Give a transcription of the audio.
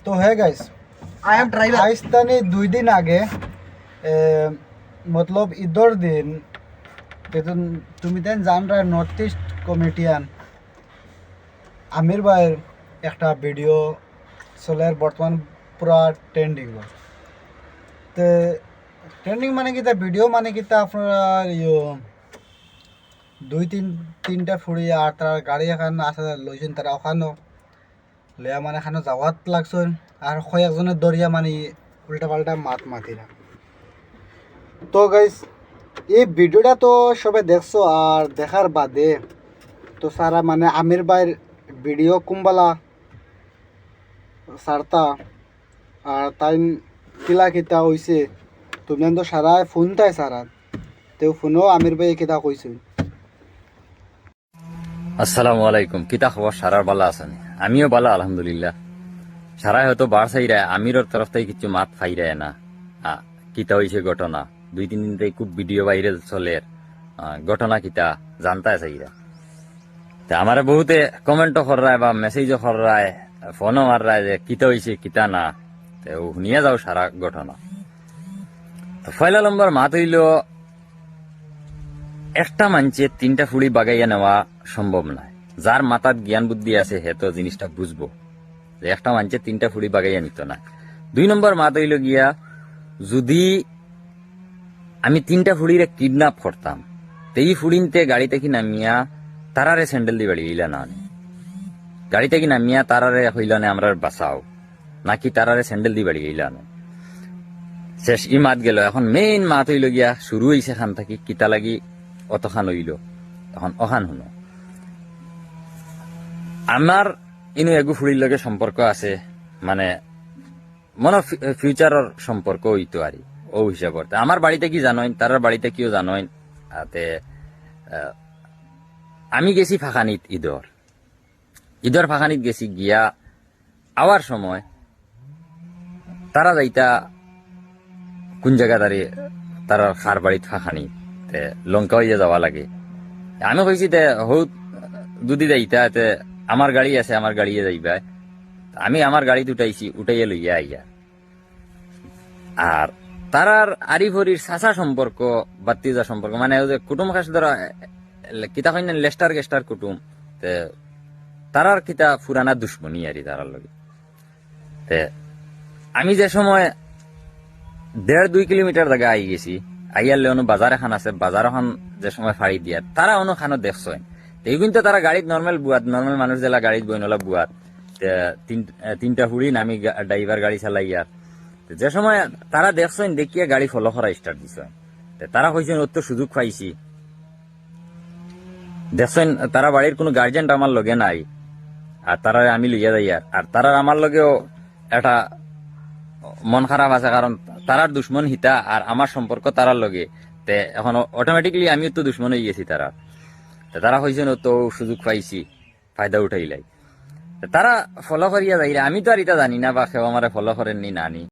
তো হ্যাঁ guys, I am driver. আইস্তানি 2 দিন আগে মতলব ঈদর দিন তুমি দেন জান রা নর্থ ইস্ট কমেডিয়ান আমির ভাইয়ের একটা ভিডিও চলে বর্তমান পুরা ট্রেন্ডিং। তো ট্রেন্ডিং মানে কি তা ভিডিও মানে কি তা আপনার তিনটা ফুড়ি আর তার গাড়ি এখন আসা লইছেন তারা ওখানো লয়া মানে এখানে যাওয়াত লাগছেন আর কয়েকজনের দরিয়া মানে উল্টা পাল্টা মাতিরা। তো গাইস এই ভিডিওটা তো সবে দেখছো, আর দেখার বাদে তো সারা মানে আমির ভাইয়ের ভিডিও কুম্বালা সারতা আর তাই কিলা কিতা হয়েছে তুমি তো সারা ফোন তাই সারা তো ফোনও আমির ভাই কিতা কইছে। আসসালামু আলাইকুম, কিতা খবর? সারার বালা আছেন? আমিও বালা আলহামদুলিল্লাহ। সারাই হয়তো বার চাইরায় আমিরর তরফ থেকে কিছু মাত ফাইরায় না। কিতা হয়েছে ঘটনা 2-3 দিন থেকে খুব ভিডিও ভাইরাল চলে, ঘটনা কিতা জানতা চাইরা। তা আমার বহুতে কমেন্টও করায় বা মেসেজও করায়, ফোনও মারায় যে কিতা হয়েছে কিতা না। তো শুনিয়ে যাও সারা ঘটনা। পয়লা নম্বর মাত হইল, একটা মানুষের 3টা ফুড়ি বাগাইয়া নেওয়া সম্ভব নয়। যার মাথার জ্ঞান বুদ্ধি আছে হে তো জিনিসটা বুঝবো যে একটা মানুষের 3টা ফুড়ি বাগাইয়া নিত না। 2 নম্বর মাত হইল গিয়া, যদি আমি 3টা ফুড়িরে কিডন্যাপ করতাম তো এই ফুড়িনতে গাড়ি থেকে নামিয়া তারারে স্যান্ডেল দিয়ে বাড়ি হইলা না, গাড়ি থেকে নামিয়া তারারে হইল না আমরা বাঁচাও, নাকি তারারে স্যান্ডেল দিয়ে বাড়ি হইলা না। শেষ ই মাত গেল। এখন মেইন মাত হইল গিয়া, শুরু হইছে খান থাকি কিতা লাগি অতখান হইল। তখন অখান শুনো, আমার ইনু এগু ফুড়ির লগে সম্পর্ক আছে, মানে মনে ফিউচারের সম্পর্ক হইতো আর ও হিসাব। আমার বাড়িতে কি জানোই, তার বাড়িতে কিও জানোই। আমি গেছি ফাঁকানিত ঈদর ফাঁকানিত গেছি গিয়া আওয়ার সময় তারা যাইতা কোন জায়গা দাঁড়িয়ে তারা খার বাড়িত ফাঁকানি লঙ্কা হইয়া যাওয়া লাগে। আমি কইছি তে হৌ দুদি যাইতা তে আমার গাড়ি আছে, আমার গাড়িয়ে যাইবা। আমি আমার গাড়ি উঠাইয়া লইয়া আইয়া। আর তারার আরিফরির সাসা সম্পর্ক বাত্তিজা সম্পর্ক, মানে কুটুম খাস ধরা কিতা কইন লেস্টার গেস্টার কুটুম, তারার কিতা ফুরানা দুশ্মনী আর তারার লগে। আমি যে সময় 1.5-2 কিলোমিটার জায়গা আই গেছি, আইয়ারলে অনু বাজার এখন আছে, বাজার এখন যে সময় ফাড়ি দিয়া তারা অনু খানো দেখছেন। এই কিন্তু তারা গাড়িত নর্মাল বুয়াত, নর্মাল মানুষ জেলা গাড়িত বইনলা বুয়াত 3টা ফুড়ি নামি ড্রাইভার গাড়ি চালাইয়ার। যে সময় তারা দেখছেন দেখিয়া গাড়ি ফলো করা স্টার্ট দিছেন। তারা কইছেন ওর তো সুযোগ পাইছি। দেখছেন তারা বাড়ির কোনো গার্জেন আমার লগে নাই, আর তারা আমি লইয়া যাই। আর তারা আমার লগেও একটা মন খারাপ আছে, কারণ তারার দুশ্মন হিতা আর আমার সম্পর্ক তারার লগে। তে এখন অটোমেটিকলি আমিও তো দুশ্মন হয়ে গেছি তারা। তারা কইছেন ও তো সুযোগ পাইছি, ফায়দা উঠাইলাই। তারা ফলো করিয়া যাই। আমি তো আর এটা জানি না বা কেউ আমার ফলো করেননি নানি।